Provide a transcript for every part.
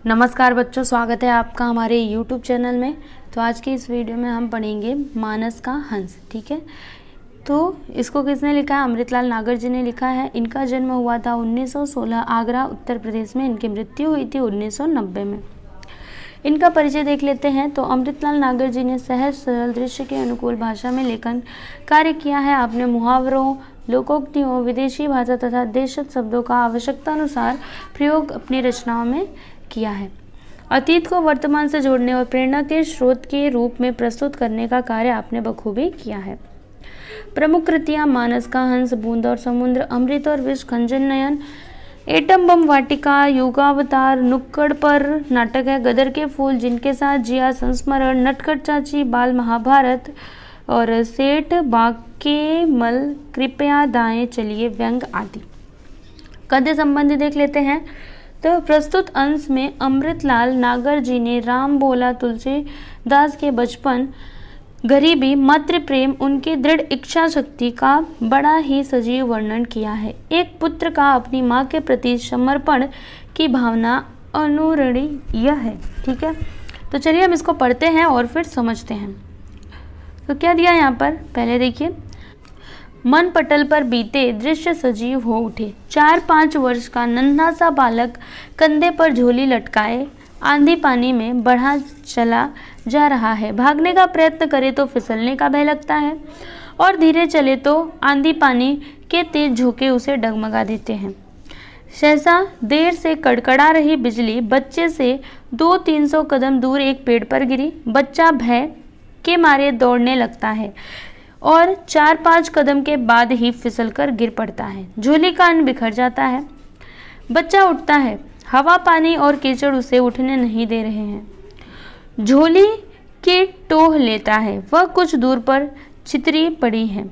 नमस्कार बच्चों, स्वागत है आपका हमारे YouTube चैनल में। तो आज की इस वीडियो में हम पढ़ेंगे मानस का हंस। ठीक है, तो इसको किसने लिखा है? अमृतलाल नागर जी ने लिखा है। इनका जन्म हुआ था 1916 आगरा उत्तर प्रदेश में। इनकी मृत्यु हुई थी 1990 में। इनका परिचय देख लेते हैं। तो अमृतलाल नागर जी ने सहज सरल दृश्य के अनुकूल भाषा में लेखन कार्य किया है। आपने मुहावरों, लोकोक्तियों, विदेशी भाषा तथा देशज शब्दों का आवश्यकता अनुसार प्रयोग अपनी रचनाओं में किया है। अतीत को वर्तमान से जोड़ने और प्रेरणा के स्रोत के रूप में प्रस्तुत करने का कार्य आपने बखूबी किया है। प्रमुख कृतियां मानस का हंस, बूंद और समुद्र, अमृत और विष, खंजन नयन, एटम बम वाटिका, युगावतार, नुक्कड़ पर नाटक है, गदर के फूल, जिनके साथ जिया, संस्मरण, नटखट चाची, बाल महाभारत और सेठ बाके मल, कृपया दाएं चलिए, व्यंग आदि। गद्य संबंधी देख लेते हैं। तो प्रस्तुत अंश में अमृतलाल नागर जी ने राम बोला तुलसीदास के बचपन, गरीबी, मातृ प्रेम, उनकी दृढ़ इच्छा शक्ति का बड़ा ही सजीव वर्णन किया है। एक पुत्र का अपनी माँ के प्रति समर्पण की भावना अनुरणीय है। ठीक है, तो चलिए हम इसको पढ़ते हैं और फिर समझते हैं। तो क्या दिया यहाँ पर, पहले देखिए। मन पटल पर बीते दृश्य सजीव हो उठे। 4-5 वर्ष का नन्हा सा बालक कंधे पर झोली लटकाए आंधी पानी में बढ़ा चला जा रहा है। भागने का प्रयत्न करे तो फिसलने का भय लगता है और धीरे चले तो आंधी पानी के तेज झोंके उसे डगमगा देते हैं। सहसा देर से कड़कड़ा रही बिजली बच्चे से 200-300 कदम दूर एक पेड़ पर गिरी। बच्चा भय के मारे दौड़ने लगता है और 4-5 कदम के बाद ही फिसलकर गिर पड़ता है। झोली का अन्न बिखर जाता है। बच्चा उठता है। हवा, पानी और कीचड़ उसे उठने नहीं दे रहे हैं। झोली की टोह लेता है। वह कुछ दूर पर छितरी पड़ी है।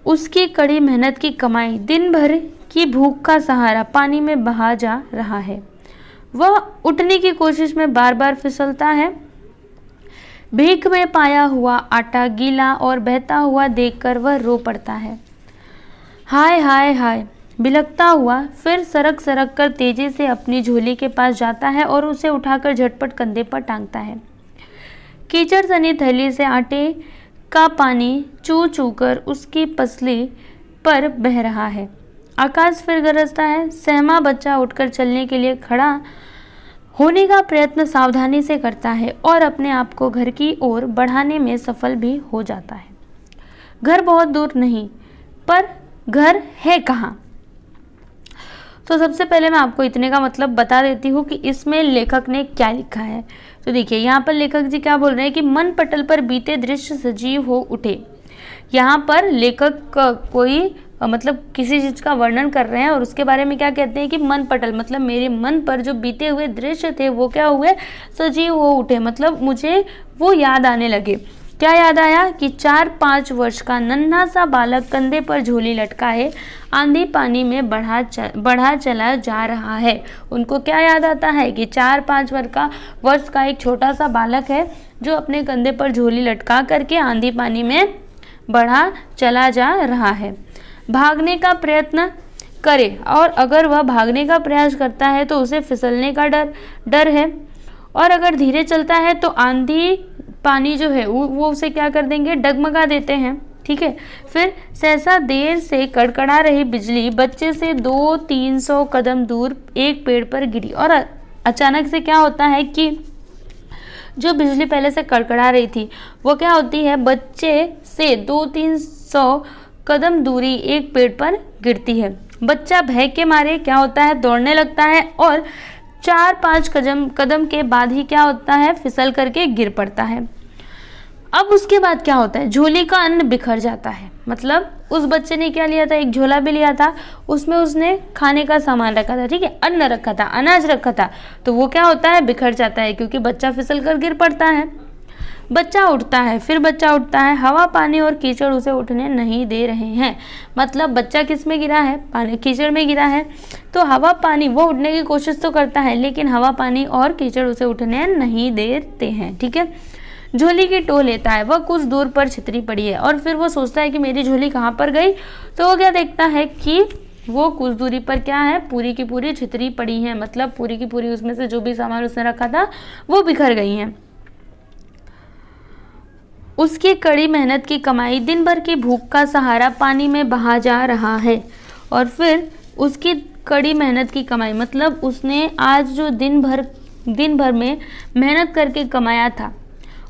उसकी कड़ी मेहनत की कमाई, दिन भर की भूख का सहारा पानी में बहा जा रहा है। वह उठने की कोशिश में बार बार फिसलता है। भीख में पाया हुआ आटा गीला और बहता हुआ देखकर वह रो पड़ता है। हाय हाय हाय बिलखता हुआ फिर सरक सरक कर तेजी से अपनी झोली के पास जाता है और उसे उठाकर झटपट कंधे पर टांगता है। कीचड़ सनी थैली से आटे का पानी चू चू कर उसकी पसली पर बह रहा है। आकाश फिर गरजता है। सहमा बच्चा उठकर चलने के लिए खड़ा होने का प्रयत्न सावधानी से करता है और अपने आप को घर की ओर बढ़ाने में सफल भी हो जाता है। घर बहुत दूर नहीं, पर घर है कहाँ? तो सबसे पहले मैं आपको इतने का मतलब बता देती हूँ कि इसमें लेखक ने क्या लिखा है। तो देखिए, यहाँ पर लेखक जी क्या बोल रहे हैं कि मन पटल पर बीते दृश्य सजीव हो उठे। यहाँ पर लेखक कोई मतलब किसी चीज़ का वर्णन कर रहे हैं और उसके बारे में क्या कहते हैं कि मन पटल मतलब मेरे मन पर जो बीते हुए दृश्य थे वो क्या हुए, सजीव हो उठे। मतलब मुझे वो याद आने लगे। क्या याद आया कि 4-5 वर्ष का नन्हा सा बालक कंधे पर झोली लटकाए आंधी पानी में बढ़ा चला जा रहा है। उनको क्या याद आता है कि 4-5 वर्ष का एक छोटा सा बालक है जो अपने कंधे पर झोली लटका करके आंधी पानी में बढ़ा चला जा रहा है। भागने का प्रयत्न करे और अगर वह भागने का प्रयास करता है तो उसे फिसलने का डर है और अगर धीरे चलता है तो आंधी पानी जो है वो उसे क्या कर देंगे, डगमगा देते हैं। ठीक है, फिर सहसा देर से कड़कड़ा रही बिजली बच्चे से 200-300 कदम दूर एक पेड़ पर गिरी और अचानक से क्या होता है कि जो बिजली पहले से कड़कड़ा रही थी वो क्या होती है, बच्चे से 200-300 कदम दूरी एक पेड़ पर गिरती है। बच्चा भय के मारे क्या होता है, दौड़ने लगता है और 4-5 कदम के बाद ही क्या होता है, फिसल करके गिर पड़ता है। अब उसके बाद क्या होता है, झोली का अन्न बिखर जाता है। मतलब उस बच्चे ने क्या लिया था, एक झोला भी लिया था, उसमें उसने खाने का सामान रखा था। ठीक है, अन्न रखा था, अनाज रखा था, तो वो क्या होता है, बिखर जाता है क्योंकि बच्चा फिसल कर गिर पड़ता है। बच्चा उठता है, फिर बच्चा उठता है। हवा, पानी और कीचड़ उसे उठने नहीं दे रहे हैं। मतलब बच्चा किस में गिरा है, पानी कीचड़ में गिरा है। तो हवा पानी वो उठने की कोशिश तो करता है लेकिन हवा पानी और कीचड़ उसे उठने नहीं देते हैं। ठीक है, झोली की टोह लेता है। वह कुछ दूर पर छितरी पड़ी है और फिर वो सोचता है कि मेरी झोली कहाँ पर गई। तो वो क्या देखता है कि वो कुछ दूरी पर क्या है, पूरी की पूरी छितरी पड़ी हैं, मतलब पूरी की पूरी उसमें से जो भी सामान उसने रखा था वो बिखर गई हैं। उसकी कड़ी मेहनत की कमाई, दिन भर की भूख का सहारा पानी में बहा जा रहा है। और फिर उसकी कड़ी मेहनत की कमाई मतलब उसने आज जो दिन भर में मेहनत करके कमाया था,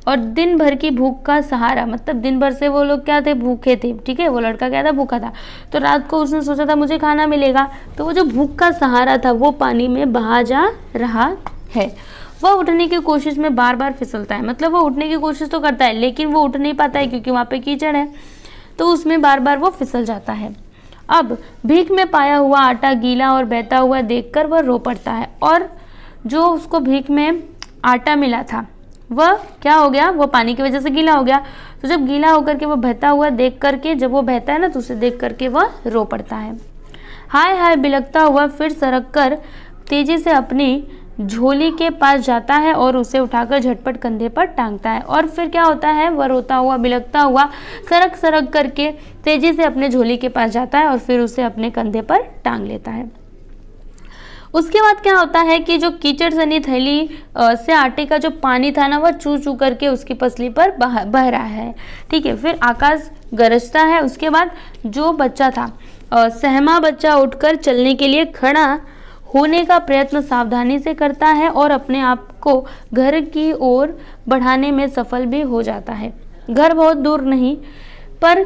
और दिन भर की भूख का सहारा मतलब दिन भर से वो लोग क्या थे, भूखे थे, ठीक है, वो लड़का क्या था, भूखा था। तो रात को उसने सोचा था मुझे खाना मिलेगा, तो वो जो भूख का सहारा था वो पानी में बहा जा रहा है। वह उठने की कोशिश में बार बार फिसलता है, मतलब वो उठने की कोशिश तो करता है लेकिन वो उठ नहीं पाता है क्योंकि वहाँ पे कीचड़ है, तो उसमें बार बार वो फिसल जाता है। अब भीख में पाया हुआ आटा गीला और बहता हुआ देखकर वह रो पड़ता है, और जो उसको भीख में आटा मिला था वह क्या हो गया, वो पानी की वजह से गीला हो गया। तो जब गीला होकर के वो बहता हुआ देख करके, जब वो बहता है ना तो उसे देख करके वह रो पड़ता है। हाय हाय बिलखता हुआ फिर सरक कर तेजी से अपनी झोली के पास जाता है और उसे उठाकर झटपट कंधे पर टांगता है। और फिर क्या होता है, वह रोता हुआ बिलखता हुआ सरक करके तेजी से अपने झोली के पास जाता है और फिर उसे अपने कंधे पर टांग लेता है। उसके बाद क्या होता है कि जो कीचड़ सनी थैली से आटे का जो पानी था ना, वह चू चू करके उसकी पसली पर बह रहा है, ठीक है। फिर आकाश गरजता है। उसके बाद जो बच्चा था, सहमा बच्चा उठकर चलने के लिए खड़ा होने का प्रयत्न सावधानी से करता है और अपने आप को घर की ओर बढ़ाने में सफल भी हो जाता है। घर बहुत दूर नहीं, पर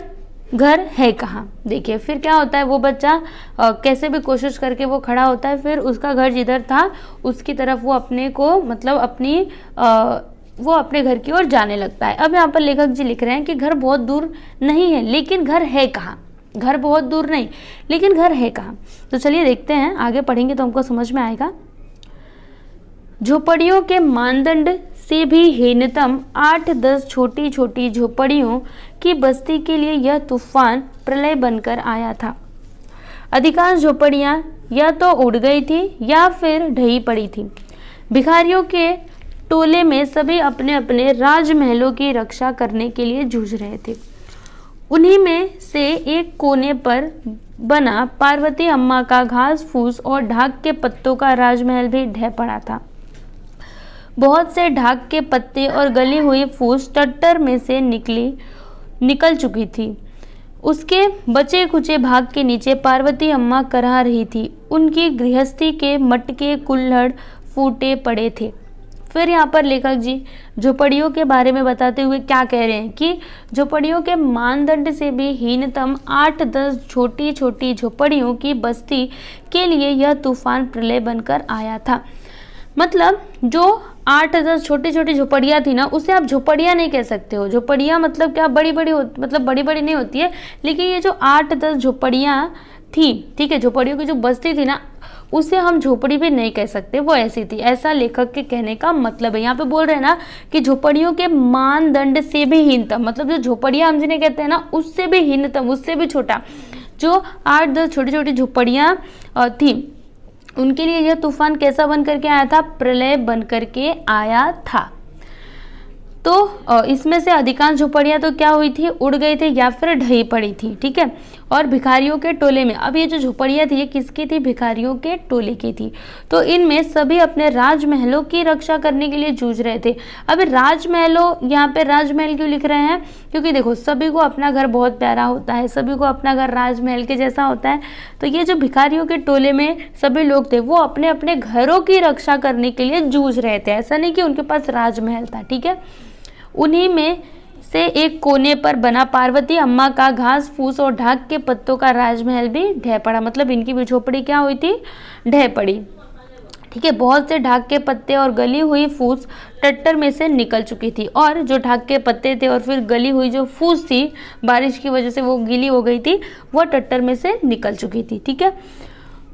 घर है कहाँ। देखिए फिर क्या होता है, वो बच्चा कैसे भी कोशिश करके वो खड़ा होता है, फिर उसका घर जिधर था उसकी तरफ वो अपने को मतलब वो अपने घर की ओर जाने लगता है। अब यहाँ पर लेखक जी लिख रहे हैं कि घर बहुत दूर नहीं है लेकिन घर है कहाँ, घर बहुत दूर नहीं लेकिन घर है कहाँ। तो चलिए देखते हैं, आगे पढ़ेंगे तो हमको समझ में आएगा। झोपड़ियों के मानदंड से भी हीनतम 8-10 छोटी छोटी झोपड़ियों की बस्ती के लिए यह तूफान प्रलय बनकर आया था। अधिकांश झोपड़ियां या तो उड़ गई थी या फिर ढही पड़ी थी। भिखारियों के टोले में सभी अपने अपने राजमहलों की रक्षा करने के लिए जूझ रहे थे। उन्हीं में से एक कोने पर बना पार्वती अम्मा का घास फूस और ढाक के पत्तों का राजमहल भी ढह पड़ा था। बहुत से ढाक के पत्ते और गली हुई फूस टट्टर में से निकल चुकी थी। उसके बचे खुचे भाग के नीचे पार्वती अम्मा कराह रही थी। उनकी गृहस्थी के मटके कुल्हड़ फूटे पड़े थे। फिर यहाँ पर लेखक जी झोपड़ियों के बारे में बताते हुए क्या कह रहे हैं कि झोपड़ियों के मानदंड से भी हीनतम 8-10 छोटी छोटी झोपड़ियों की बस्ती के लिए यह तूफान प्रलय बनकर आया था। मतलब जो 8-10 छोटी छोटी झोपड़ियाँ थी ना, उसे आप झोपड़ियाँ नहीं कह सकते हो। झोपड़ियाँ मतलब क्या, बड़ी बड़ी मतलब बड़ी बड़ी नहीं होती है, लेकिन ये जो 8-10 झोपड़ियाँ थी, ठीक है, झोपड़ियों की जो बस्ती थी ना, उसे हम झोपड़ी भी नहीं कह सकते, वो ऐसी थी। ऐसा लेखक के कहने का मतलब है। यहाँ पे बोल रहे हैं ना कि झोपड़ियों के मानदंड से भी हीनतम, मतलब जो झोपड़ियाँ हम जिन्हें कहते हैं ना, उससे भी हीनतम, उससे भी छोटा, जो 8-10 छोटी छोटी झोपड़ियाँ थी, उनके लिए यह तूफान कैसा बन करके आया था, प्रलय बन करके आया था। तो इसमें से अधिकांश झोपड़ियाँ तो क्या हुई थी, उड़ गई थी या फिर ढही पड़ी थी, ठीक है। और भिखारियों के टोले में, अब ये जो झोपड़ियाँ थी ये किसकी थी, भिखारियों के टोले की थी। तो इनमें सभी अपने राजमहलों की रक्षा करने के लिए जूझ रहे थे। अब राजमहलों, यहाँ पे राजमहल क्यों लिख रहे हैं, क्योंकि देखो सभी को अपना घर बहुत प्यारा होता है, सभी को अपना घर राजमहल के जैसा होता है। तो ये जो भिखारियों के टोले में सभी लोग थे वो अपने अपने घरों की रक्षा करने के लिए जूझ रहे थे। ऐसा नहीं कि उनके पास राजमहल था, ठीक है। उन्हीं में से एक कोने पर बना पार्वती अम्मा का घास फूस और ढाक के पत्तों का राजमहल भी ढह पड़ा। मतलब इनकी भी झोपड़ी क्या हुई थी, ढह पड़ी, ठीक है। बहुत से ढाक के पत्ते और गली हुई फूस टट्टर में से निकल चुकी थी, और जो ढाक के पत्ते थे और फिर गली हुई जो फूस थी, बारिश की वजह से वो गीली हो गई थी, वह टट्टर में से निकल चुकी थी, ठीक है।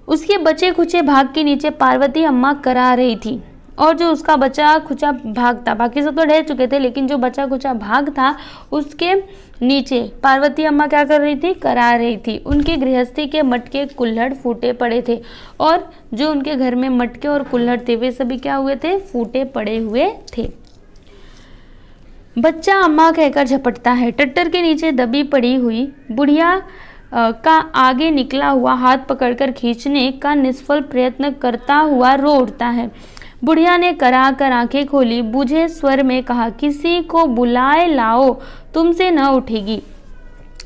उसके बचे खुचे भाग के नीचे पार्वती अम्मा करा रही थी, और जो उसका बचा खुचा भाग था, बाकी सब तो ढह चुके थे, लेकिन जो बचा खुचा भाग था उसके नीचे पार्वती अम्मा क्या कर रही थी, करा रही थी। उनकी गृहस्थी के मटके कुल्हड़ फूटे पड़े थे, और जो उनके घर में मटके और कुल्हड़ थे वे सभी क्या हुए थे, फूटे पड़े हुए थे। बच्चा अम्मा कहकर झपटता है। टट्टर के नीचे दबी पड़ी हुई बुढ़िया का आगे निकला हुआ हाथ पकड़कर खींचने का निष्फल प्रयत्न करता हुआ रो उठता है। बुढ़िया ने करा कर आंखें खोली, बुझे स्वर में कहा, किसी को बुलाए लाओ, तुमसे न उठेगी।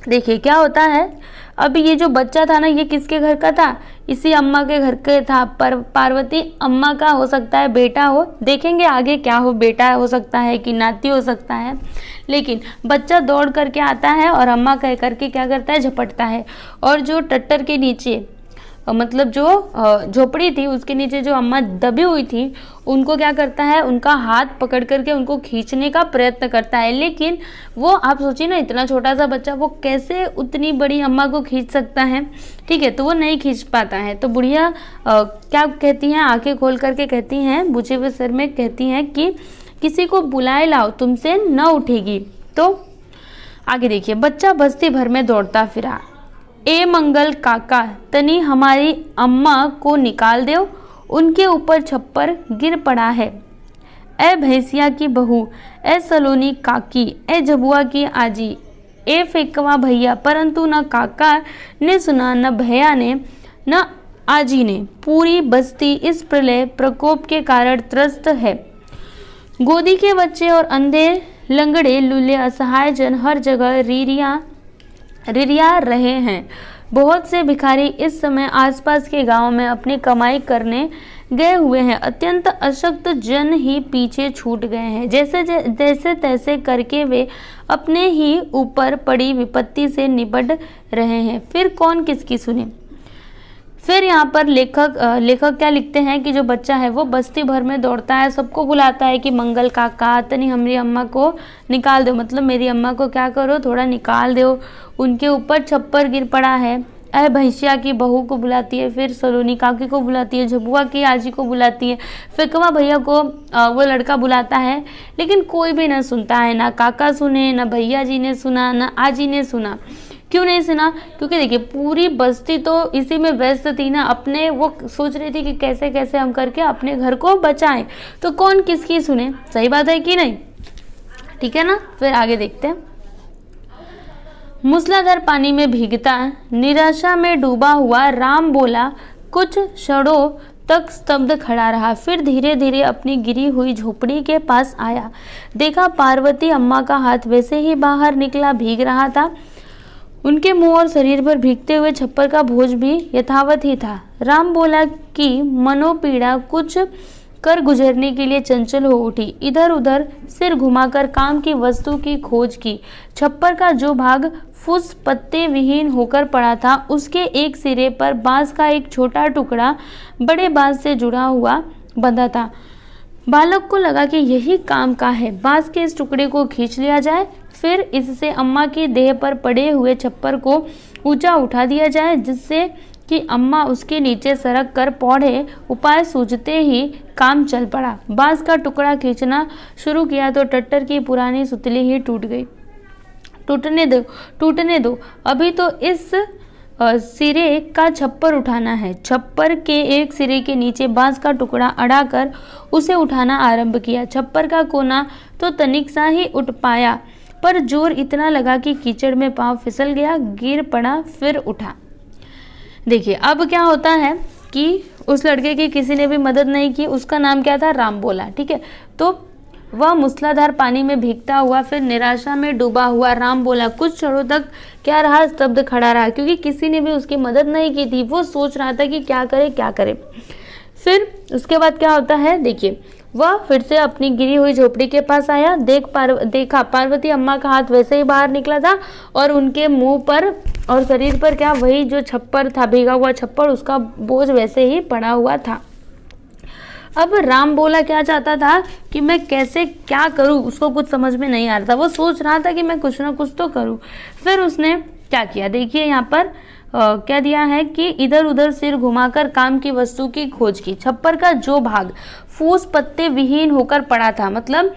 देखिए क्या होता है, अब ये जो बच्चा था ना, ये किसके घर का था? इसी अम्मा के घर का था। पर पार्वती अम्मा का हो सकता है बेटा हो, देखेंगे आगे क्या हो, बेटा हो सकता है कि नाती हो सकता है। लेकिन बच्चा दौड़ करके आता है और अम्मा कह करके क्या करता है, झपटता है। और जो टट्टर के नीचे मतलब जो झोपड़ी थी उसके नीचे जो अम्मा दबी हुई थी, उनको क्या करता है, उनका हाथ पकड़ करके उनको खींचने का प्रयत्न करता है। लेकिन वो, आप सोचिए ना, इतना छोटा सा बच्चा वो कैसे उतनी बड़ी अम्मा को खींच सकता है। ठीक है, तो वो नहीं खींच पाता है। तो बुढ़िया क्या कहती हैं, आंखें खोल करके कहती हैं, बुझे हुए सिर में कहती हैं कि किसी को बुलाए लाओ, तुमसे न उठेगी। तो आगे देखिए, बच्चा बस्ती भर में दौड़ता फिरा, ए मंगल काका, तनी हमारी अम्मा को निकाल दो, उनके ऊपर छप्पर गिर पड़ा है। ए भैंसिया की बहू, ए सलोनी काकी, ए जबुआ की आजी, ए फेकवा भैया। परंतु न काका ने सुना, न भैया ने, न आजी ने। पूरी बस्ती इस प्रलय प्रकोप के कारण त्रस्त है। गोदी के बच्चे और अंधे, लंगड़े, लूले, असहाय जन हर जगह रिरिया रहे हैं। बहुत से भिखारी इस समय आसपास के गांव में अपनी कमाई करने गए हुए हैं। अत्यंत अशक्त जन ही पीछे छूट गए हैं। जैसे तैसे करके वे अपने ही ऊपर पड़ी विपत्ति से निपट रहे हैं। फिर कौन किसकी सुने। फिर यहाँ पर लेखक क्या लिखते हैं कि जो बच्चा है वो बस्ती भर में दौड़ता है, सबको बुलाता है कि मंगल काका, तनी हमारी अम्मा को निकाल दो, मतलब मेरी अम्मा को क्या करो, थोड़ा निकाल दो, उनके ऊपर छप्पर गिर पड़ा है। अह भैंसिया की बहू को बुलाती है, फिर सलोनी काकी को बुलाती है, झबुआ की आजी को बुलाती है, फिकवा भैया को वो लड़का बुलाता है। लेकिन कोई भी न सुनता है, ना काका सुने, ना भैया जी ने सुना, ना आजी ने सुना। क्यों नहीं सुना? क्योंकि देखिए पूरी बस्ती तो इसी में व्यस्त थी ना, अपने वो सोच रही थी कि कैसे कैसे हम करके अपने घर को बचाएं। तो कौन किसकी सुने, सही बात है कि नहीं? ठीक है ना। फिर आगे देखते हैं। मूसलाधार पानी में भीगता, निराशा में डूबा हुआ राम बोला, कुछ क्षणों तक स्तब्ध खड़ा रहा, फिर धीरे धीरे अपनी गिरी हुई झोपड़ी के पास आया। देखा पार्वती अम्मा का हाथ वैसे ही बाहर निकला, भीग रहा था। उनके मुंह और शरीर पर भीगते हुए छप्पर का बोझ भी यथावत ही था। राम बोला कि मनोपीड़ा कुछ कर गुजरने के लिए चंचल हो उठी। इधर उधर सिर घुमाकर काम की वस्तु की खोज की। छप्पर का जो भाग फूस पत्ते विहीन होकर पड़ा था, उसके एक सिरे पर बांस का एक छोटा टुकड़ा बड़े बांस से जुड़ा हुआ बंधा था। बालक को लगा कि यही काम का है, बांस के इस टुकड़े को खींच लिया जाए, फिर इससे अम्मा की देह पर पड़े हुए छप्पर को ऊंचा उठा दिया जाए, जिससे कि अम्मा उसके नीचे सरक कर पौड़े। उपाय सूझते ही काम चल पड़ा। बांस का टुकड़ा खींचना शुरू किया तो टट्टर की पुरानी सुतली ही टूट गई। टूटने दो, अभी तो इस सिरे का छप्पर उठाना है। छप्पर के एक सिरे के नीचे बांस का टुकड़ा अड़ाकर उसे उठाना आरंभ किया। छप्पर का कोना तो तनिक सा ही उठ पाया, पर जोर इतना लगा कि कीचड़ में पांव फिसल गया, गिर पड़ा, फिर उठा। देखिए अब क्या होता है कि उस लड़के की किसी ने भी मदद नहीं की। उसका नाम क्या था? राम बोला। ठीक है, तो वह मूसलाधार पानी में भीगता हुआ, फिर निराशा में डूबा हुआ राम बोला कुछ क्षणों तक क्या रहा, स्तब्ध खड़ा रहा, क्योंकि किसी ने भी उसकी मदद नहीं की थी। वो सोच रहा था कि क्या करे। फिर उसके बाद क्या होता है, देखिए वह फिर से अपनी गिरी हुई झोपड़ी के पास आया। देखा पार्वती अम्मा का हाथ वैसे ही बाहर निकला था और उनके मुंह पर और शरीर पर क्या, वही जो छप्पर था, भीगा हुआ छप्पर, उसका बोझ वैसे ही पड़ा हुआ था। अब राम बोला क्या चाहता था कि मैं कैसे क्या करूं, उसको कुछ समझ में नहीं आ रहा था। वो सोच रहा था कि मैं कुछ ना कुछ तो करूं। फिर उसने क्या किया, देखिए यहाँ पर क्या दिया है कि इधर उधर सिर घुमाकर काम की वस्तु की खोज की। छप्पर का जो भाग फूस पत्ते विहीन होकर पड़ा था, मतलब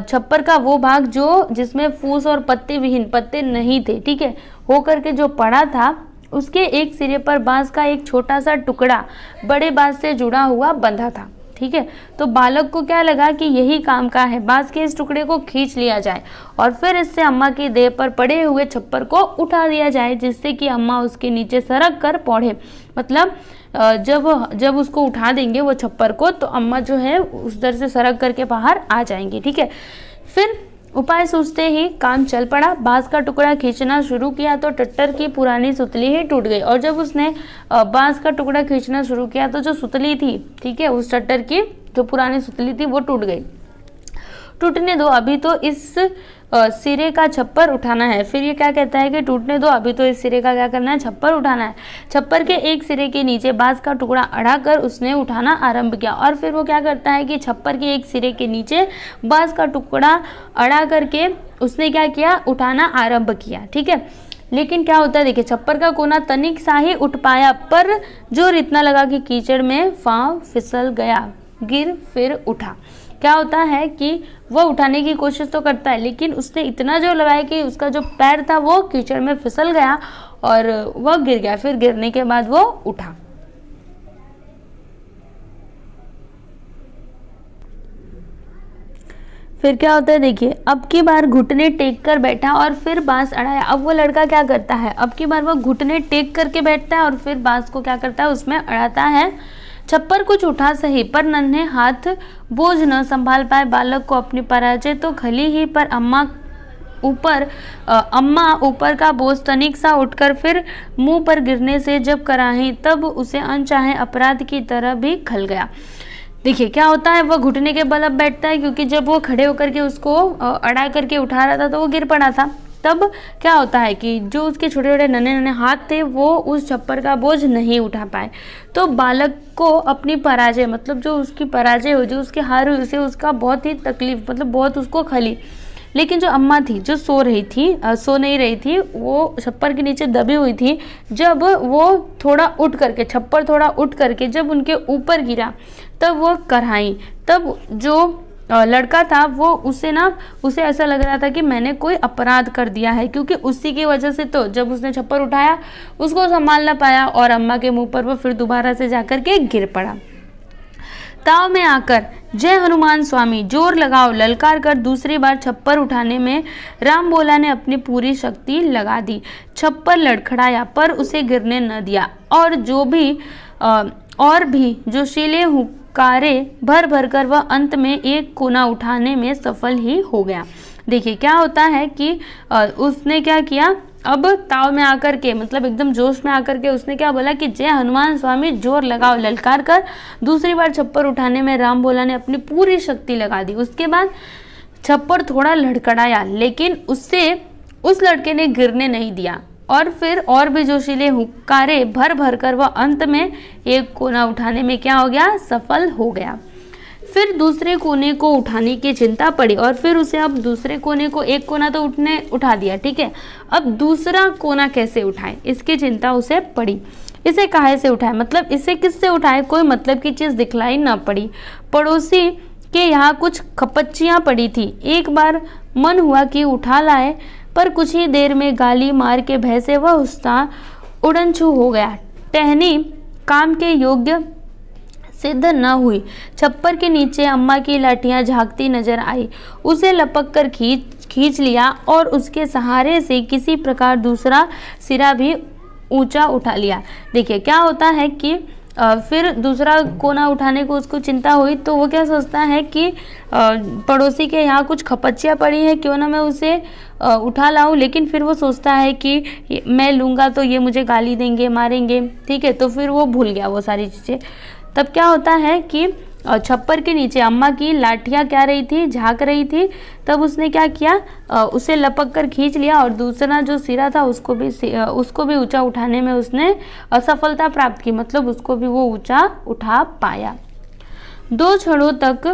छप्पर का वो भाग जो जिसमें फूस और पत्ते विहीन, पत्ते नहीं थे, ठीक है, होकर के जो पड़ा था, उसके एक सिरे पर बांस का एक छोटा सा टुकड़ा बड़े बांस से जुड़ा हुआ बंधा था। ठीक है। तो बालक को क्या लगा कि यही काम का है, बांस के इस टुकड़े को खींच लिया जाए और फिर इससे अम्मा की देह पर पड़े हुए छप्पर को उठा दिया जाए, जिससे कि अम्मा उसके नीचे सरक कर पौड़े। मतलब जब उसको उठा देंगे वो छप्पर को, तो अम्मा जो है उस दर से सरक करके बाहर आ जाएंगी, ठीक है। फिर उपाय सोचते ही काम चल पड़ा। बांस का टुकड़ा खींचना शुरू किया तो टट्टर की पुरानी सुतली ही टूट गई। और जब उसने बांस का टुकड़ा खींचना शुरू किया तो जो सुतली थी, ठीक है, उस टट्टर की जो पुरानी सुतली थी वो टूट गई। टूटने दो, अभी तो इस सिरे का छप्पर उठाना है। फिर ये क्या कहता है कि टूटने दो, अभी तो इस सिरे का क्या करना है, छप्पर उठाना है। छप्पर के एक सिरे के नीचे बांस का टुकड़ा अड़ाकर उसने उठाना आरंभ किया। और फिर वो क्या करता है कि छप्पर के एक सिरे के नीचे बांस का टुकड़ा अड़ा करके उसने क्या किया, उठाना आरंभ किया, ठीक है। लेकिन क्या होता है, देखिए छप्पर का कोना तनिक सा ही उठ पाया, पर जोर इतना लगा कि कीचड़ में पांव फिसल गया, गिर फिर उठा। क्या होता है कि वह उठाने की कोशिश तो करता है, लेकिन उसने इतना जोर लगाया कि उसका जो पैर था वो कीचड़ में फिसल गया और वह गिर गया। फिर गिरने के बाद वो उठा। फिर क्या होता है, देखिए अब की बार घुटने टेक कर बैठा और फिर बांस अड़ाया। अब वो लड़का क्या करता है, अब की बार वो घुटने टेक करके बैठता है और फिर बांस को क्या करता है, उसमें अड़ाता है। छप्पर कुछ उठा सही, पर नन्हे हाथ बोझ न संभाल पाए। बालक को अपनी पराजय तो खली ही, पर अम्मा ऊपर का बोझ तनिक सा उठकर फिर मुंह पर गिरने से जब कराही, तब उसे अनचाहे अपराध की तरह भी खल गया। देखिए क्या होता है, वह घुटने के बल अब बैठता है, क्योंकि जब वो खड़े होकर के उसको अड़ा करके उठा रहा था तो वो गिर पड़ा था। तब क्या होता है कि जो उसके छोटे छोटे नन्हे हाथ थे वो उस छप्पर का बोझ नहीं उठा पाए। तो बालक को अपनी पराजय, मतलब जो उसकी पराजय हो, जो उसके हार हुई, उसे उसका बहुत ही तकलीफ, मतलब बहुत उसको खली। लेकिन जो अम्मा थी, जो सो नहीं रही थी, वो छप्पर के नीचे दबी हुई थी। जब वो थोड़ा उठ करके, छप्पर थोड़ा उठ करके जब उनके ऊपर गिरा, तब वो कराई। तब जो लड़का था वो उसे ऐसा लग रहा था कि मैंने कोई अपराध कर दिया है, क्योंकि उसी की वजह से तो जब उसने छप्पर उठाया उसको संभाल ना पाया और अम्मा के मुंह पर वो फिर दोबारा से जाकर के गिर पड़ा। ताव में आकर जय हनुमान स्वामी जोर लगाओ ललकार कर दूसरी बार छप्पर उठाने में राम बोला ने अपनी पूरी शक्ति लगा दी। छप्पर लड़खड़ाया पर उसे गिरने न दिया और भी जोशीले हुक्कारे भर भर कर वह अंत में एक कोना उठाने में सफल ही हो गया। देखिए क्या होता है कि उसने क्या किया, अब ताव में आकर के, मतलब एकदम जोश में आकर के उसने क्या बोला कि जय हनुमान स्वामी जोर लगाओ ललकार कर दूसरी बार छप्पर उठाने में राम बोला ने अपनी पूरी शक्ति लगा दी। उसके बाद छप्पर थोड़ा लड़खड़ाया, लेकिन उससे उस लड़के ने गिरने नहीं दिया और फिर और भी जोशीले हुक्कारे भर भर कर वह अंत में एक कोना उठाने में क्या हो गया, सफल हो गया। फिर दूसरे कोने को उठाने की चिंता पड़ी और फिर उसे अब दूसरे कोने को, एक कोना तो उठा दिया, ठीक है, अब दूसरा कोना कैसे उठाए इसकी चिंता उसे पड़ी। इसे काहे से उठाए, मतलब इसे किससे उठाए, कोई मतलब की चीज दिखलाई ना पड़ी। पड़ोसी के यहाँ कुछ खपच्चियाँ पड़ी थी, एक बार मन हुआ कि उठा लाए, पर कुछ ही देर में गाली मार के भय से वह उसका उड़नछू हो गया। टहनी काम के योग्य सिद्ध न हुई। छप्पर के नीचे अम्मा की लाठियां झांकती नजर आई, उसे लपक कर खींच लिया और उसके सहारे से किसी प्रकार दूसरा सिरा भी ऊंचा उठा लिया। देखिए क्या होता है कि फिर दूसरा कोना उठाने को उसको चिंता हुई, तो वो क्या सोचता है कि पड़ोसी के यहाँ कुछ खपच्चियाँ पड़ी हैं, क्यों ना मैं उसे उठा लाऊं। लेकिन फिर वो सोचता है कि मैं लूँगा तो ये मुझे गाली देंगे, मारेंगे, ठीक है, तो फिर वो भूल गया वो सारी चीज़ें। तब क्या होता है कि छप्पर के नीचे अम्मा की लाठियाँ क्या रही थी, झांक रही थी। तब उसने क्या किया, उसे लपक कर खींच लिया और दूसरा जो सिरा था उसको भी ऊंचा उठाने में उसने असफलता प्राप्त की, मतलब उसको भी वो ऊंचा उठा पाया। 2 क्षणों तक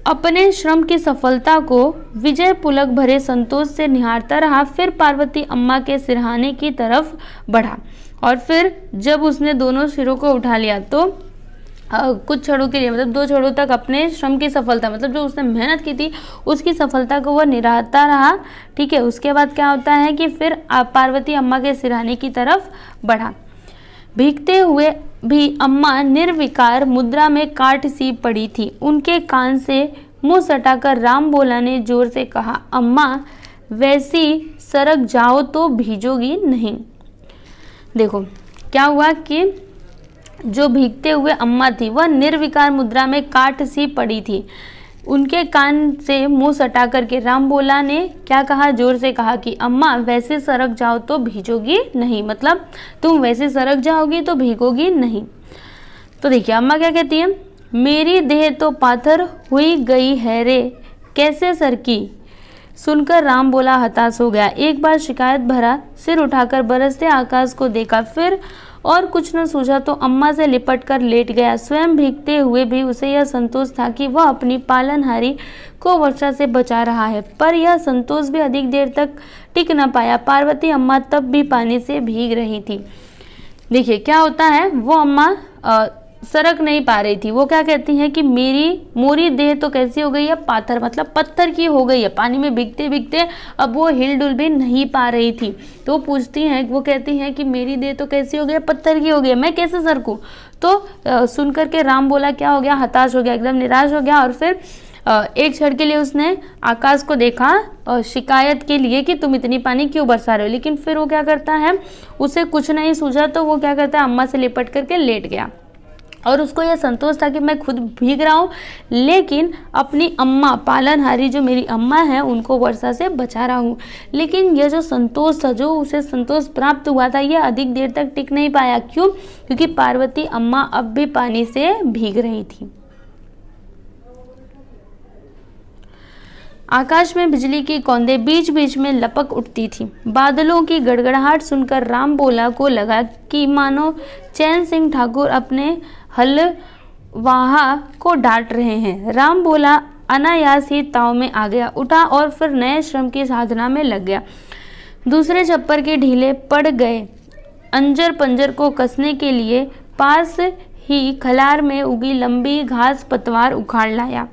अपने श्रम की सफलता को विजय पुलक भरे संतोष से निहारता रहा। फिर पार्वती अम्मा के सिरहाने की तरफ बढ़ा और फिर जब उसने दोनों सिरों को उठा लिया तो कुछ क्षणों के लिए, मतलब 2 क्षणों तक अपने श्रम की सफलता, मतलब जो उसने मेहनत की थी उसकी सफलता को वह निरारता रहा, ठीक है। उसके बाद क्या होता है कि फिर पार्वती अम्मा के सिरहाने की तरफ बढ़ा। भीगते हुए भी अम्मा निर्विकार मुद्रा में काट सी पड़ी थी। उनके कान से मुंह सटाकर राम बोला ने जोर से कहा, अम्मा वैसी सरक जाओ तो भीजोगी नहीं। देखो क्या हुआ कि जो भीगते हुए अम्मा थी वह निर्विकार मुद्रा में काट सी पड़ी थी। उनके कान से मुंह सटा करके राम बोला ने क्या कहा, जोर से कहा कि अम्मा वैसे सरक जाओ तो भीगोगी नहीं, मतलब तुम वैसे सरक जाओगी तो भीगोगी नहीं। तो देखिए अम्मा क्या कहती है, मेरी देह तो पाथर हुई गई है रे, कैसे सरकी। सुनकर राम बोला हताश हो गया। एक बार शिकायत भरा सिर उठाकर बरसते आकाश को देखा, फिर और कुछ न सूझा तो अम्मा से लिपट कर लेट गया। स्वयं भीगते हुए भी उसे यह संतोष था कि वह अपनी पालनहारी को वर्षा से बचा रहा है, पर यह संतोष भी अधिक देर तक टिक न पाया। पार्वती अम्मा तब भी पानी से भीग रही थी। देखिए क्या होता है, वो अम्मा सरक नहीं पा रही थी। वो क्या कहती हैं कि मोरी देह तो कैसी हो गई है, पाथर, मतलब पत्थर की हो गई है। पानी में भीगते भीगते अब वो हिल डुल भी नहीं पा रही थी। तो पूछती हैं, वो कहती हैं कि मेरी देह तो कैसी हो गई है, पत्थर की हो गई है, मैं कैसे सरकूं। तो सुन करके राम बोला क्या हो गया, हताश हो गया, एकदम निराश हो गया। और फिर एक क्षण के लिए उसने आकाश को देखा शिकायत के लिए कि तुम इतनी पानी क्यों बरसा रहे हो। लेकिन फिर वो क्या करता है, उसे कुछ नहीं सूझा तो वो क्या करता है, अम्मा से लिपट करके लेट गया। और उसको यह संतोष था कि मैं खुद भीग रहा हूँ, लेकिन अपनी अम्मा, पालनहारी जो मेरी अम्मा है, उनको वर्षा से बचा रहा हूँ। लेकिन यह जो संतोष था, जो उसे संतोष प्राप्त हुआ था, यह अधिक देर तक टिक नहीं पाया। क्यों? क्योंकि पार्वती अम्मा अब भी पानी से भीग रही थी। आकाश में बिजली की कौंदें बीच बीच में लपक उठती थी। बादलों की गड़गड़ाहट सुनकर राम बोला को लगा कि मानो चैन सिंह ठाकुर अपने हलवाहा को डांट रहे हैं। राम बोला अनायास ही ताव में आ गया, उठा और फिर नए श्रम की साधना में लग गया। दूसरे छप्पर के ढीले पड़ गए अंजर पंजर को कसने के लिए पास ही खलार में उगी लंबी घास पतवार उखाड़ लाया।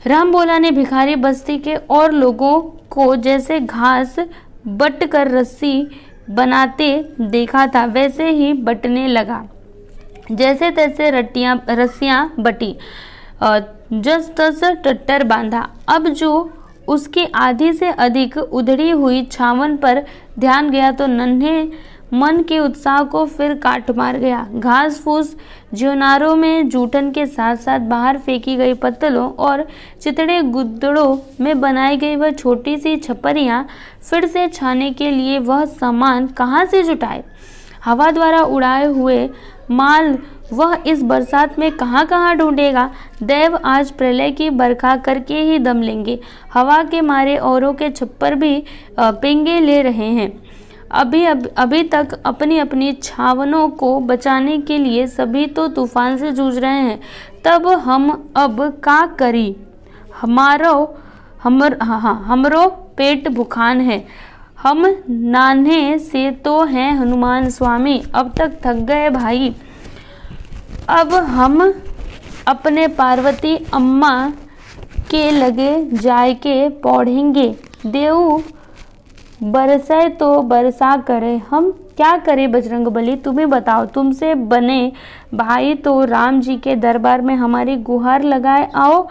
राम बोला ने भिखारी बस्ती के और लोगों को जैसे घास बट कर रस्सी बनाते देखा था, वैसे ही बटने लगा। जैसे तैसे रस्सियां बटी, जस तस टट्टर बांधा। अब जो उसकी आधी से अधिक उधड़ी हुई छावन पर ध्यान गया तो नन्हे मन के उत्साह को फिर काट मार गया। घास फूस ज्योनारों में जूठन के साथ साथ बाहर फेंकी गई पत्तलों और चितड़े गुदड़ों में बनाई गई वह छोटी सी छपरियां फिर से छाने के लिए वह सामान कहाँ से जुटाए। हवा द्वारा उड़ाए हुए माल वह इस बरसात में कहाँ कहाँ ढूंढेगा। देव आज प्रलय की बरखा करके ही दम लेंगे। हवा के मारे औरों के छप्पर भी पेंगे ले रहे हैं। अभी तक अपनी अपनी छावनों को बचाने के लिए सभी तो तूफान से जूझ रहे हैं, तब हम अब का करी। हमरो पेट भुखान है। हम नान्हे से तो हैं हनुमान स्वामी, अब तक थक गए भाई। अब हम अपने पार्वती अम्मा के लगे जाके पौढ़ेंगे। देव बरसाए तो बरसा करे, हम क्या करें बजरंग बली, तुम्हें बताओ। तुमसे बने भाई तो राम जी के दरबार में हमारी गुहार लगाए आओ,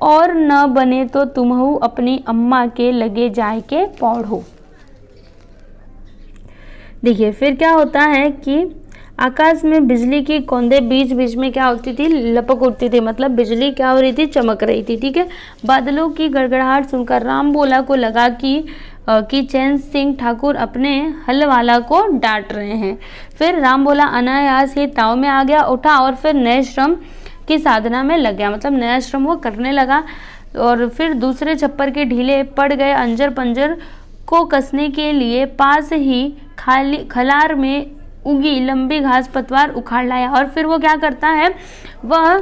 और न बने तो तुम्हू अपनी अम्मा के लगे जाए के पौढ़ो। देखिए फिर क्या होता है कि आकाश में बिजली की कौंदें बीच बीच में क्या होती थी, लपक उठती थी, मतलब बिजली क्या हो रही थी, चमक रही थी। ठीक है, बादलों की गड़गड़ाहट सुनकर राम बोला को लगा कि चैन सिंह ठाकुर अपने हलवाला को डांट रहे हैं। फिर राम बोला अनायास ही ताव में आ गया, उठा और फिर नए श्रम की साधना में लग गया, मतलब नया श्रम वो करने लगा। और फिर दूसरे छप्पर के ढीले पड़ गए अंजर पंजर को कसने के लिए पास ही खलार में उगी लंबी घास पतवार उखाड़ लाया। और फिर वो क्या करता है, वह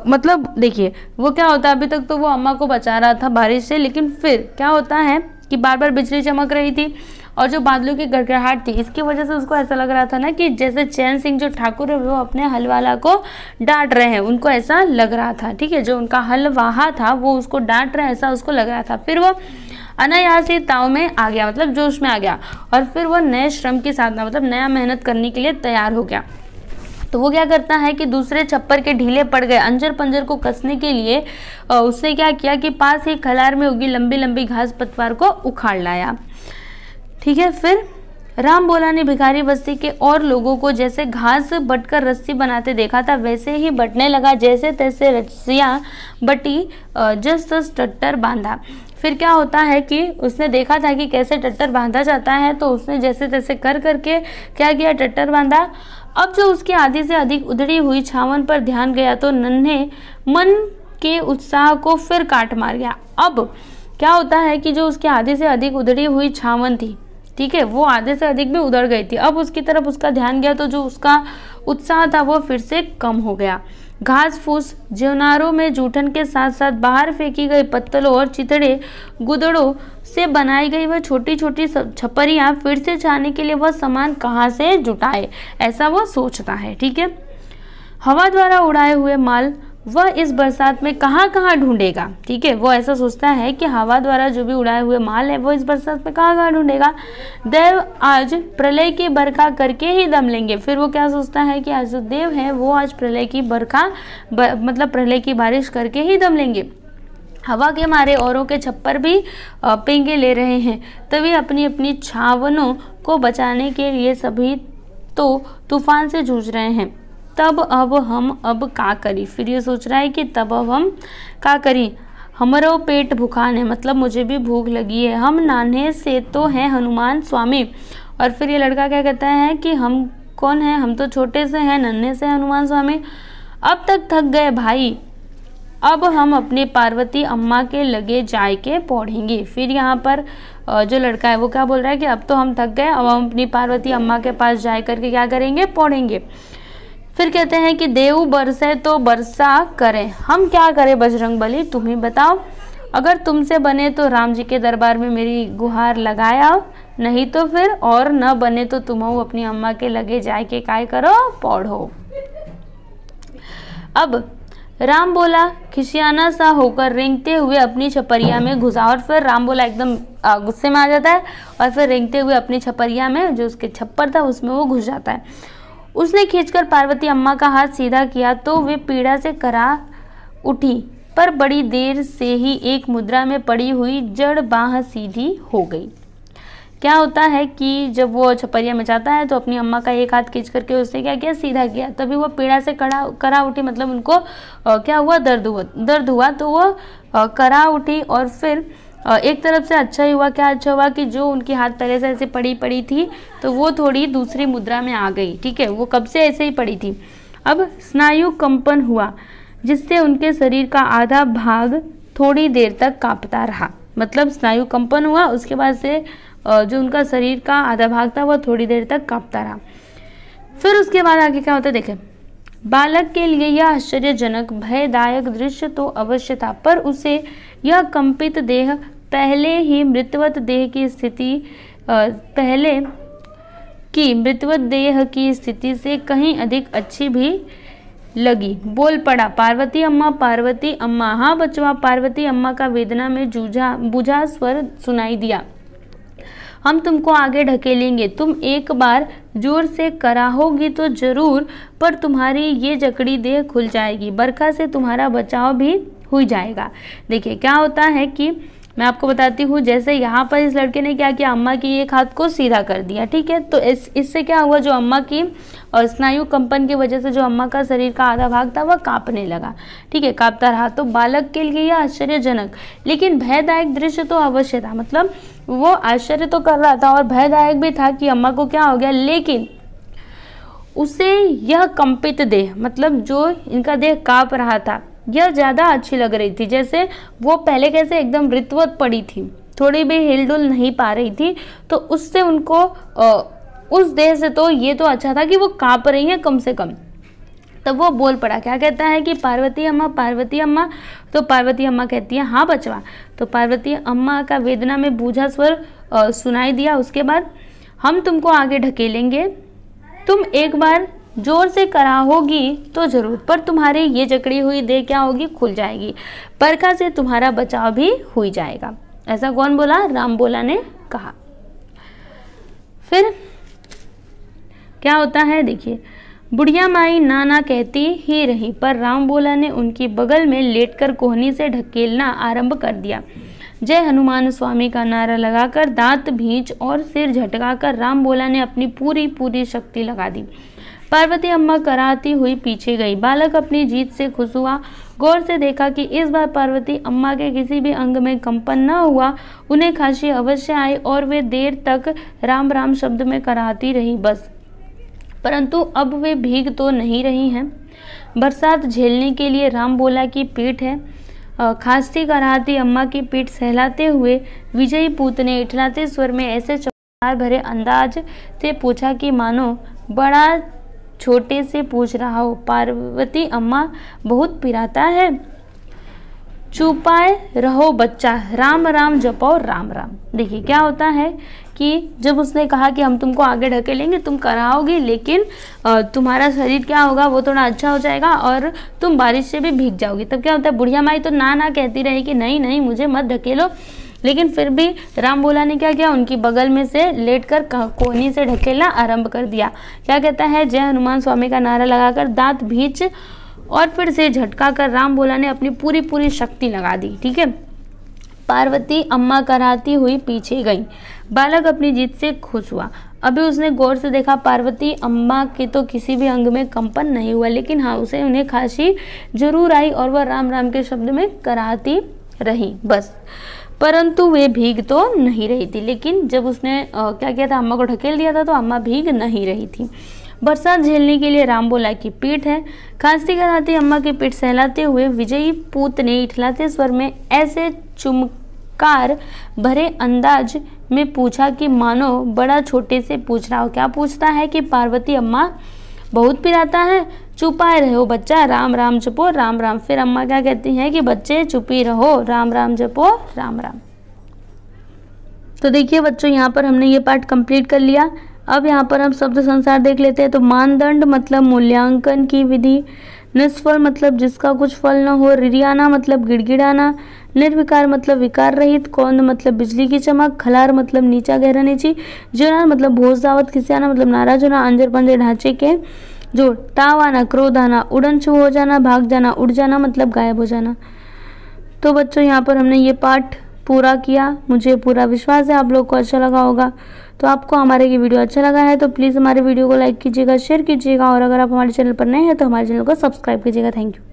मतलब देखिए वो क्या होता है, अभी तक तो वो अम्मा को बचा रहा था बारिश से, लेकिन फिर क्या होता है कि बार बार बिजली चमक रही थी और जो बादलों की गड़गड़ाहट थी, इसकी वजह से उसको ऐसा लग रहा था ना कि जैसे चैन सिंह जो ठाकुर है वो अपने हलवाला को डांट रहे हैं, उनको ऐसा लग रहा था। ठीक है, जो उनका हलवाहा था वो उसको डांट रहे हैं, ऐसा उसको लग रहा था। फिर वो अनायास ही ताव में आ गया, मतलब जोश में आ गया, और फिर वो नए श्रम की साधना, मतलब नया मेहनत करने के लिए तैयार हो गया। तो वो क्या करता है कि दूसरे छप्पर के ढीले पड़ गए अंजर पंजर को कसने के लिए उसने क्या किया कि पास ही खलार में उगी लंबी लंबी घास पतवार को उखाड़ लाया। ठीक है, फिर राम बोला ने भिखारी बस्ती के और लोगों को जैसे घास बटकर रस्सी बनाते देखा था वैसे ही बटने लगा, जैसे तैसे रस्सियाँ बटी, जस तस टट्टर बांधा। फिर क्या होता है कि उसने देखा था कि कैसे टट्टर बांधा जाता है, तो उसने जैसे तैसे कर करके क्या किया, टट्टर बांधा। अब जो उसकी आधी से अधिक उधड़ी हुई छावन पर ध्यान गया तो नन्हे मन के उत्साह को फिर काट मार गया। अब क्या होता है कि जो उसकी आधी से अधिक उधड़ी हुई छावन थी, ठीक है, वो आधे से अधिक भी उधड़ गई थी। अब उसकी तरफ उसका ध्यान गया तो जो उसका उत्साह था वो फिर से कम हो गया। घास फूस ज्वनारों में जूठन के साथ साथ बाहर फेंकी गई पत्तलों और चितड़े गुदड़ों से बनाई गई वह छोटी छोटी छपरियाँ फिर से छाने के लिए वह सामान कहाँ से जुटाए, ऐसा वो सोचता है। ठीक है, हवा द्वारा उड़ाए हुए माल वह इस बरसात में कहाँ कहाँ ढूंढेगा। ठीक है, वो ऐसा सोचता है कि हवा द्वारा जो भी उड़ाए हुए माल है वो इस बरसात में कहाँ कहाँ ढूंढेगा। देव आज प्रलय की बरखा करके ही दम लेंगे। फिर वो क्या सोचता है कि आज जो देव है वो आज प्रलय की बरखा मतलब प्रलय की बारिश करके ही दम लेंगे। हवा के मारे औरों के छप्पर भी पेंगे ले रहे हैं, तभी अपनी अपनी छावनों को बचाने के लिए सभी तो तूफान से जूझ रहे हैं। तब अब हम अब का करी। फिर ये सोच रहा है कि तब अब हम का करी, हमारो पेट भूखान है, मतलब मुझे भी भूख लगी है, हम नान्हे से तो हैं हनुमान स्वामी। और फिर ये लड़का क्या कहता है कि हम कौन है, हम तो छोटे से हैं, नन्हे से हनुमान स्वामी। अब तक थक गए भाई, अब हम अपनी पार्वती अम्मा के लगे जाए के पढ़ेंगे। फिर यहाँ पर जो लड़का है वो क्या बोल रहा है कि अब तो हम थक गए, अब हम अपनी पार्वती अम्मा के पास जाए करके क्या करेंगे, पढ़ेंगे। फिर कहते हैं कि देव बरसे तो बरसा करें, हम क्या करें बजरंगबली तुम ही बताओ। अगर तुमसे बने तो राम जी के दरबार में मेरी गुहार लगाया, नहीं तो फिर और न बने तो तुम अपनी अम्मा के लगे जाए के काय करो, पढ़ो। अब राम बोला खिसियाना सा होकर रेंगते हुए अपनी छपरिया में घुसा। और फिर राम बोला एकदम गुस्से में आ जाता है और फिर रेंगते हुए अपनी छपरिया में, जो उसके छप्पर था उसमें वो घुस जाता है। उसने खींचकर पार्वती अम्मा का हाथ सीधा किया तो वे पीड़ा से करा उठी, पर बड़ी देर से ही एक मुद्रा में पड़ी हुई जड़ बाह सीधी हो गई। क्या होता है कि जब वो छपरिया में जाता है तो अपनी अम्मा का एक हाथ खींच करके उसने क्या किया, सीधा किया, तभी वो पीड़ा से करा उठी, मतलब उनको क्या हुआ, दर्द हुआ तो वो करा उठी। और फिर एक तरफ से अच्छा ही हुआ, क्या अच्छा हुआ कि जो उनकी हाथ पहले से ऐसे पड़ी थी तो वो थोड़ी दूसरी मुद्रा में आ गई। ठीक है, वो कब से ऐसे ही पड़ी थी। अब स्नायु कंपन हुआ जिससे उनके शरीर का आधा भाग थोड़ी देर तक कांपता रहा, मतलब स्नायु कंपन हुआ, उसके बाद से जो उनका शरीर का आधा भाग था वो थोड़ी देर तक कांपता रहा। फिर उसके बाद आगे क्या होता है देखें। बालक के लिए यह आश्चर्यजनक भयदायक दृश्य तो अवश्य था, पर उसे यह कंपित देह पहले ही मृतवत देह की स्थिति से कहीं अधिक अच्छी भी लगी। बोल पड़ा, पार्वती अम्मा, हाँ बचवा। पार्वती अम्मा का वेदना में बुझा स्वर सुनाई दिया। हम तुमको आगे ढकेलेंगे, तुम एक बार जोर से कराहोगी तो जरूर, पर तुम्हारी ये जकड़ी देह खुल जाएगी, बरखा से तुम्हारा बचाव भी हो जाएगा। देखिए क्या होता है कि मैं आपको बताती हूँ, जैसे यहाँ पर इस लड़के ने क्या किया, अम्मा की एक हाथ को सीधा कर दिया। ठीक है, तो इससे क्या हुआ, जो अम्मा की स्नायु कंपन की वजह से जो अम्मा का शरीर का आधा भाग था वह कांपने लगा। ठीक है, कांपता रहा। तो बालक के लिए यह आश्चर्यजनक लेकिन भयदायक दृश्य तो अवश्य था, मतलब वो आश्चर्य तो कर रहा था और भयदायक भी था कि अम्मा को क्या हो गया, लेकिन उसे यह कंपित देह, मतलब जो इनका देह कांप रहा था, यह ज़्यादा अच्छी लग रही थी। जैसे वो पहले कैसे एकदम ऋतवत पड़ी थी, थोड़ी भी हिलडुल नहीं पा रही थी, तो उससे उनको उस देह से तो ये तो अच्छा था कि वो कांप रही है कम से कम। तब वो बोल पड़ा, क्या कहता है कि पार्वती अम्मा। तो पार्वती अम्मा कहती है, हाँ बचवा। तो पार्वती अम्मा का वेदना में बूझा स्वर सुनाई दिया। उसके बाद, हम तुमको आगे ढकेलेंगे, तुम एक बार जोर से कराहोगी तो जरूर, पर तुम्हारी ये जकड़ी हुई देह क्या होगी, खुल जाएगी, बरखा से तुम्हारा बचाव भी हो जाएगा। ऐसा कौन बोला, राम बोला ने कहा। फिर क्या होता है देखिए, बुढ़िया माई नाना कहती ही रही, पर राम बोला ने उनकी बगल में लेटकर कोहनी से ढकेलना आरंभ कर दिया। जय हनुमान स्वामी का नारा लगाकर, दांत भींच और सिर झटकाकर राम बोला ने अपनी पूरी शक्ति लगा दी। पार्वती अम्मा कराती हुई पीछे गई। बालक अपनी जीत से खुश हुआ। गौर से देखा कि इस बार पार्वती अम्मा के किसी भी अंग में कंपन न हुआ। उन्हें खांसी अवश्य आई और वे देर तक राम राम शब्द में कराती रही बस। परंतु अब वे भीग तो नहीं रही हैं। बरसात झेलने के लिए राम बोला की पीठ है। खांसती कराहती अम्मा की पीठ सहलाते हुए विजयी पूत ने इठलाते स्वर में ऐसे चमत्कार भरे अंदाज से पूछा कि मानो बड़ा छोटे से पूछ रहा हो, पार्वती अम्मा बहुत पिराता है? चुपाए रहो बच्चा, राम राम जपो राम राम। देखिए क्या होता है कि जब उसने कहा कि हम तुमको आगे ढकेलेंगे, तुम कराओगी, लेकिन तुम्हारा शरीर क्या होगा, वो थोड़ा अच्छा हो जाएगा और तुम बारिश से भी भीग जाओगी। तब क्या होता है, बुढ़िया माई तो ना कहती रही कि नहीं नहीं मुझे मत ढकेलो, लेकिन फिर भी राम बोला ने क्या किया, उनकी बगल में से लेटकर कोहनी से ढकेलना आरंभ कर दिया। क्या कहता है, जय हनुमान स्वामी का नारा लगाकर, दांत भींच और फिर से झटका कर राम बोला ने अपनी पूरी शक्ति लगा दी। ठीक है। पार्वती अम्मा कराती हुई पीछे गई। बालक अपनी जीत से खुश हुआ। अभी उसने गौर से देखा, पार्वती अम्मा के तो किसी भी अंग में कंपन नहीं हुआ, लेकिन हाँ उन्हें खांसी जरूर आई और वह राम राम के शब्द में कराती रही बस। परंतु वे भीग तो नहीं रही थी। लेकिन जब उसने क्या किया था, अम्मा को ढकेल दिया था, तो अम्मा भीग नहीं रही थी। बरसात झेलने के लिए राम बोला की पीठ है। खांसती कराती अम्मा की पीठ सहलाते हुए विजयी पूत ने इठलाते स्वर में ऐसे चमत्कार भरे अंदाज में पूछा कि मानो बड़ा छोटे से पूछ रहा हो। क्या पूछता है कि पार्वती अम्मा बहुत पिराता है? चुपाए रहो बच्चा, राम राम जपो राम राम। फिर अम्मा क्या कहती हैं कि बच्चे चुपी रहो, राम राम जपो राम राम। तो देखिए बच्चों, यहाँ पर हमने ये पार्ट कंप्लीट कर लिया। अब यहाँ पर हम शब्द संसार देख लेते हैं। तो मानदंड मतलब मूल्यांकन की विधि, निष्फल मतलब जिसका कुछ फल न हो, रिरियाना मतलब गिड़गिड़ाना, निर्विकार मतलब विकार रहित, कौंद मतलब बिजली की चमक, खलार मतलब नीचा गहरा नीची, जोना मतलब भोज दावत, खिसियाना मतलब नाराज होना, अंजर पंजर ढांचे के जोड़, ताव आना, क्रोध आना, उड़न छू हो जाना, भाग जाना, उड़ जाना मतलब गायब हो जाना। तो बच्चों यहाँ पर हमने ये पाठ पूरा किया। मुझे पूरा विश्वास है आप लोग को अच्छा लगा होगा। तो आपको हमारे ये वीडियो अच्छा लगा है तो प्लीज़ हमारे वीडियो को लाइक कीजिएगा, शेयर कीजिएगा और अगर आप हमारे चैनल पर नए हैं तो हमारे चैनल को सब्सक्राइब कीजिएगा। Thank you.